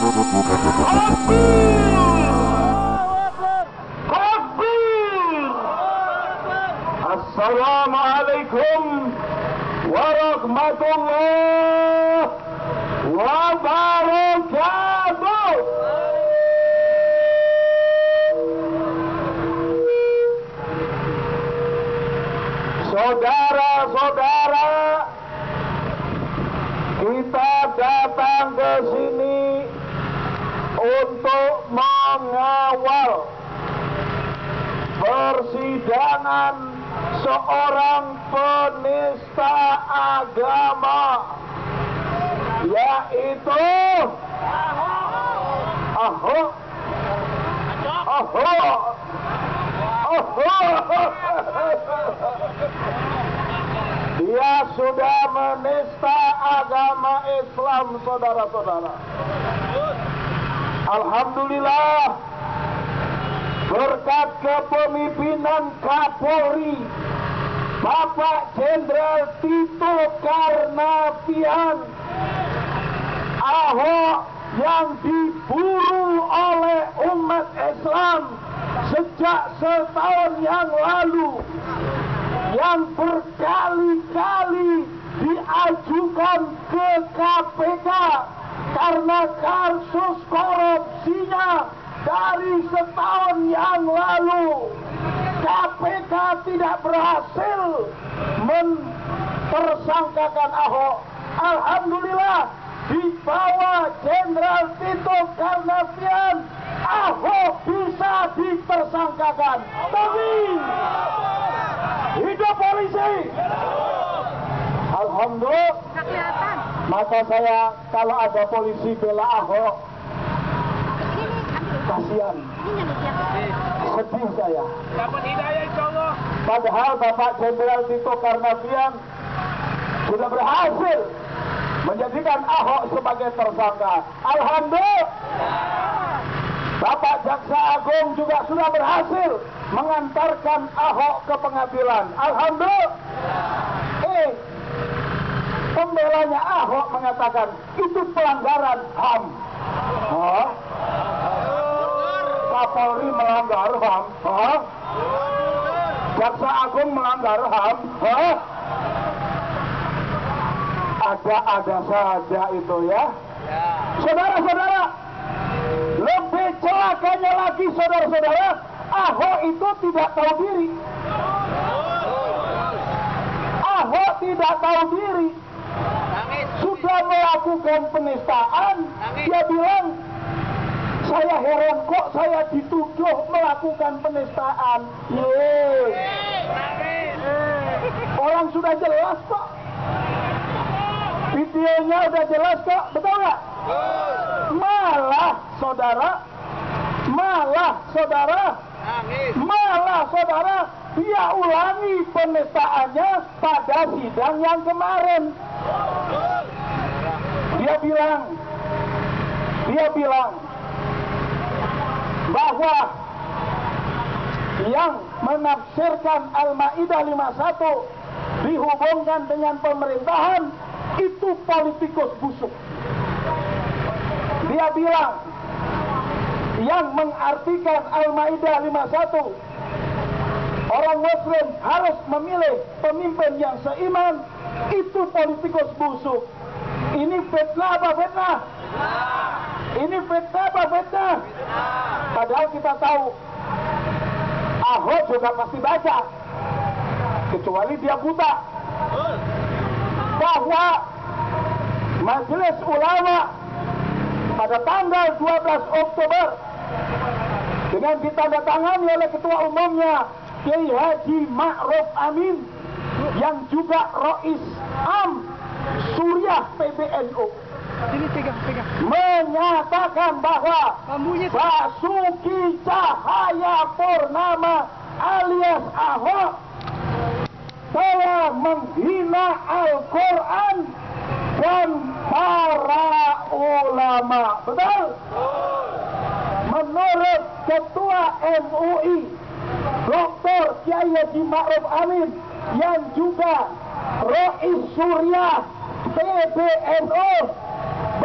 Assalamualaikum warahmatullahi wabarakatuh. Saudara-saudara, kita datang ke sini untuk mengawal persidangan seorang penista agama, yaitu Ahok. Dia sudah menista agama Islam, saudara-saudara. Alhamdulillah, berkat kepemimpinan Kapolri Bapak Jenderal Tito Karnavian, Ahok yang diburu oleh umat Islam sejak setahun yang lalu, yang berkali-kali diajukan ke KPK karena kasus korupsinya dari setahun yang lalu. KPK tidak berhasil mentersangkakan Ahok. Alhamdulillah, di bawah Jenderal Tito Karnavian, Ahok bisa ditersangkakan. Tapi hidup polisi. Alhamdulillah. Maka saya kalau ada polisi bela Ahok, kasihan, sedih saya. Dapat hidayah insyaallah. Padahal Bapak Jenderal Tito Karnavian sudah berhasil menjadikan Ahok sebagai tersangka. Alhamdulillah. Bapak Jaksa Agung juga sudah berhasil mengantarkan Ahok ke pengadilan. Alhamdulillah. Pembelanya Ahok mengatakan itu pelanggaran HAM. Kapolri melanggar HAM. Jaksa Agung melanggar HAM. Ada-ada saja itu ya. Saudara-saudara, lebih celakanya lagi saudara-saudara, Ahok itu tidak tahu diri. Ahok tidak tahu diri. Sudah melakukan penistaan. Dia bilang, saya heran kok saya dituduh melakukan penistaan. Orang sudah jelas kok. Videonya udah jelas kok, betul nggak? Malah saudara, dia ulangi penistaannya pada sidang yang kemarin. Dia bilang bahwa yang menafsirkan Al-Maidah 51 dihubungkan dengan pemerintahan itu politikus busuk. Dia bilang yang mengartikan Al-Maidah 51 orang Muslim harus memilih pemimpin yang seiman, itu politikus busuk. Ini fitnah apa fitnah? Ini fitnah apa fitnah? Padahal kita tahu Ahok juga pasti baca, kecuali dia buta, bahwa Majelis Ulama pada tanggal 12 Oktober dengan ditandatangani oleh Ketua Umumnya Kiai Haji Ma'ruf Amin yang juga Rais Am Suriah PBNU menyatakan bahwa Basuki Cahayapurnama alias Ahok telah menghina Al-Quran dan para ulama. Betul? Menurut Ketua MUI Dr. Kiai Haji Ma'ruf Amin yang juga Rais Suriah PBNU,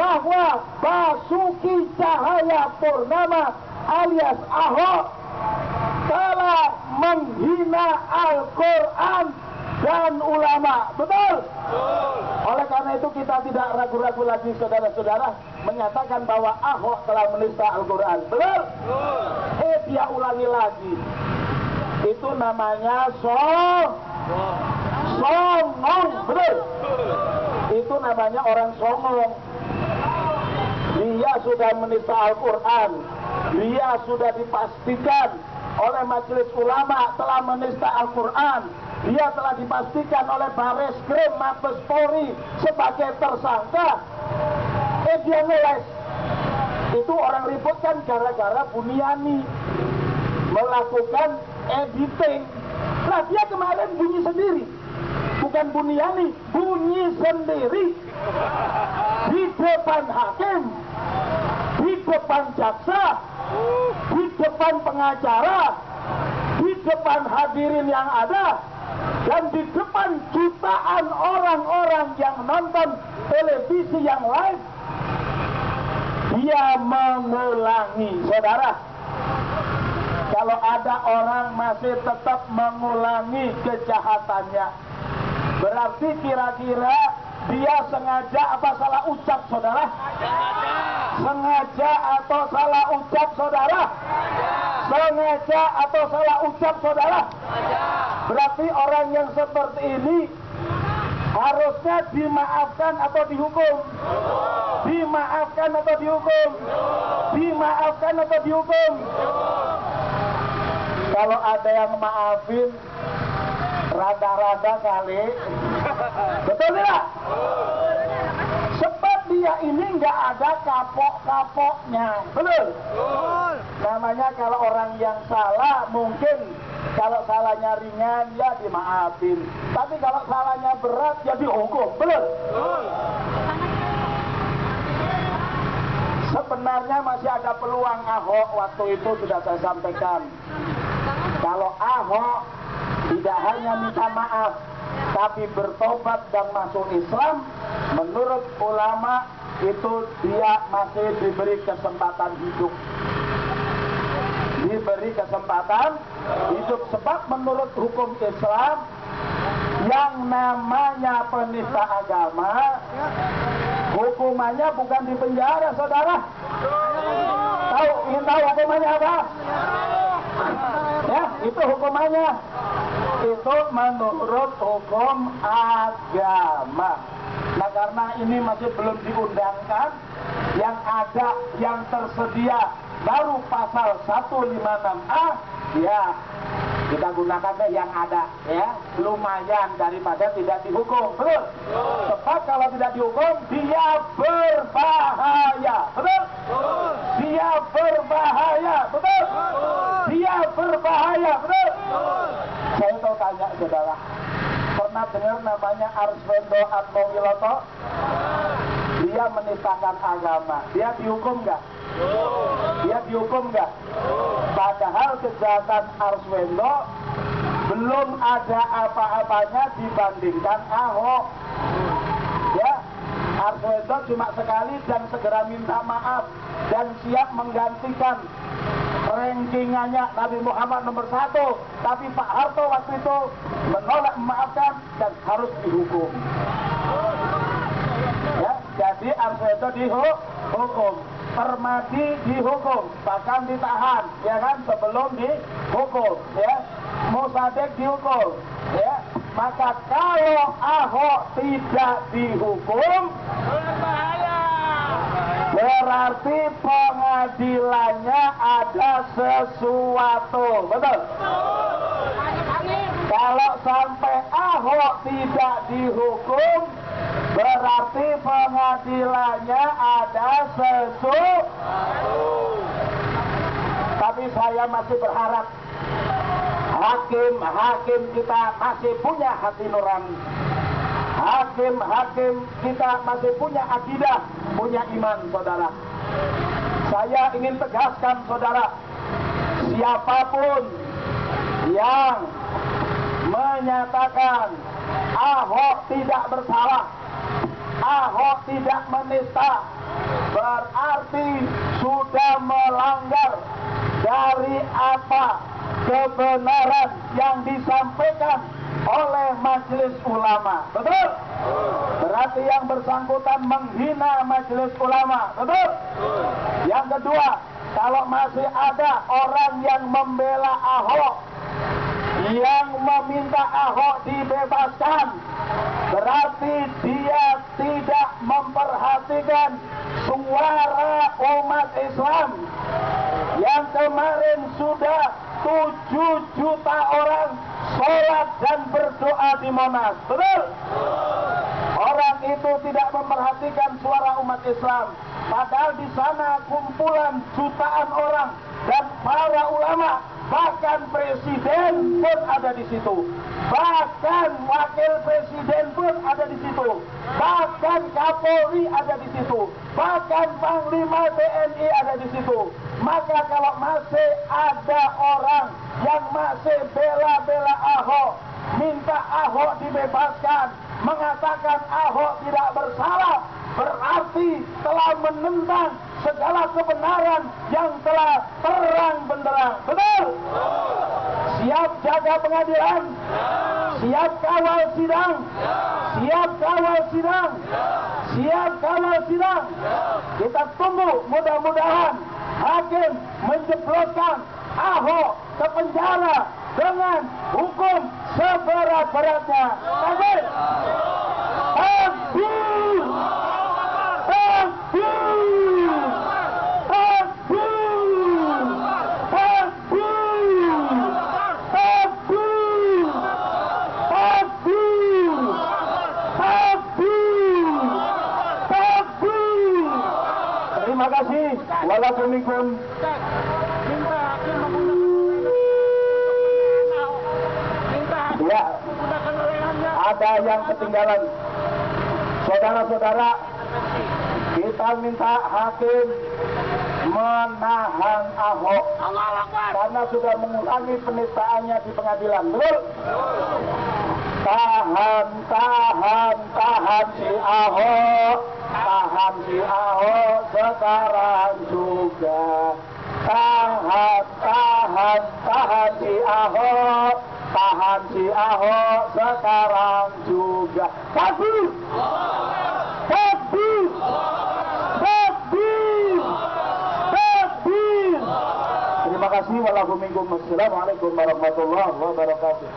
bahwa Basuki Cahayapurnama alias Ahok telah menghina Al-Quran dan ulama. Betul? Oleh karena itu kita tidak ragu-ragu lagi saudara-saudara menyatakan bahwa Ahok telah menista Al-Quran. Betul? Dia ulangi lagi. Itu namanya songong. Betul? Itu namanya orang songong. Dia sudah menista Al-Quran. Dia sudah dipastikan oleh majelis ulama telah menista Al-Quran. Dia telah dipastikan oleh Bareskrim Mabes Polri sebagai tersangka. Dia ngeles. Itu orang ribut kan gara-gara Buniani melakukan editing. Nah dia kemarin bunyi sendiri. Bukan Buniani, bunyi sendiri. Di depan hakim, di depan jaksa, di depan pengacara, di depan hadirin yang ada, dan di depan jutaan orang-orang yang nonton televisi yang live. Dia mengulangi, saudara. Kalau ada orang masih tetap mengulangi kejahatannya, berarti kira-kira dia sengaja apa salah ucap, saudara? Sengaja atau salah ucap, saudara? Sengaja atau salah ucap, saudara? Berarti orang yang seperti ini harusnya dimaafkan atau dihukum? Dimaafkan atau dihukum? Dimaafkan atau dihukum? Kalau ada yang maafin, rada-rada kali. Betul tidak? Sebab dia ini nggak ada kapok-kapoknya. Betul? Namanya kalau orang yang salah mungkin kalau salahnya ringan ya dimaafin. Tapi kalau salahnya berat ya dihukum. Betul? Sebenarnya masih ada peluang Ahok, waktu itu sudah saya sampaikan. Kalau Ahok tidak hanya minta maaf, tapi bertobat dan masuk Islam, menurut ulama itu dia masih diberi kesempatan hidup. Diberi kesempatan hidup, sebab menurut hukum Islam yang namanya penista agama hukumannya bukan di penjara, saudara. Ingin tahu hukumannya apa? Ya, itu hukumannya. Itu menurut hukum agama. Nah, karena ini masih belum diundangkan, yang ada, yang tersedia baru pasal 156A, ya kita gunakan deh yang ada, ya lumayan daripada tidak dihukum. Betul? Sebab kalau tidak dihukum dia berbahaya. Betul? Dia berbahaya. Betul? Dia berbahaya. Betul? Saya mau tanya saudara, pernah dengar namanya Arswendo Atmowiloto? Dia menistakan agama. Dia dihukum nggak? Dia dihukum nggak? Padahal kejahatan Arswendo belum ada apa-apanya dibandingkan Ahok. Ya, Arswendo cuma sekali dan segera minta maaf dan siap menggantikan rankingannya Nabi Muhammad nomor 1. Tapi Pak Harto waktu itu menolak memaafkan dan harus dihukum. Ya, jadi Arswendo dihukum. Permadi dihukum, bahkan ditahan, ya kan, sebelum dihukum, ya. Mosadek dihukum, ya. Maka kalau Ahok tidak dihukum, berarti pengadilannya ada sesuatu, betul? Kalau sampai Ahok tidak dihukum, berarti pengadilannya ada sesuatu. Tapi saya masih berharap hakim-hakim kita masih punya hati nurani. Hakim-hakim kita masih punya akidah, punya iman, saudara. Saya ingin tegaskan, saudara, siapapun yang menyatakan Ahok tidak bersalah, Ahok tidak menista, berarti sudah melanggar dari apa kebenaran yang disampaikan oleh Majelis Ulama. Betul? Berarti yang bersangkutan menghina Majelis Ulama. Betul? Yang kedua, kalau masih ada orang yang membela Ahok, yang meminta Ahok dibebaskan, berarti dia tidak memperhatikan suara umat Islam yang kemarin sudah 7 juta orang sholat dan berdoa di Monas. Betul? Orang itu tidak memperhatikan suara umat Islam, padahal di sana kumpulan jutaan orang dan para ulama, bahkan presiden pun ada di situ, bahkan wakil presiden pun ada di situ, bahkan Kapolri ada di situ, bahkan Panglima TNI ada di situ. Maka kalau masih ada orang yang masih bela-bela Ahok, minta Ahok dibebaskan, mengatakan Ahok tidak bersalah, berarti telah menentang segala kebenaran yang telah terang benderang. Betul? Siap jaga pengadilan? Siap kawal sidang? Siap kawal sidang? Siap kawal sidang? Kita tunggu, mudah-mudahan hakim menjebloskan Ahok ke penjara dengan hukum seberat-beratnya. Takbir! Takbir! Takbir! Takbir! Takbir! Takbir! Takbir! Takbir! Takbir! Terima kasih. Waalaikumsalam. Ya, ada yang ketinggalan. Saudara-saudara, kita minta hakim menahan Ahok karena sudah mengulangi penistaannya di pengadilan. Betul? Tahan si Ahok, tahan si Ahok sekarang juga. Tahan si Ahok, tahan si Ahok sekarang juga. Takbir! Takbir! Takbir! Takbir! Terima kasih. Wassalamualaikum warahmatullahi wabarakatuh.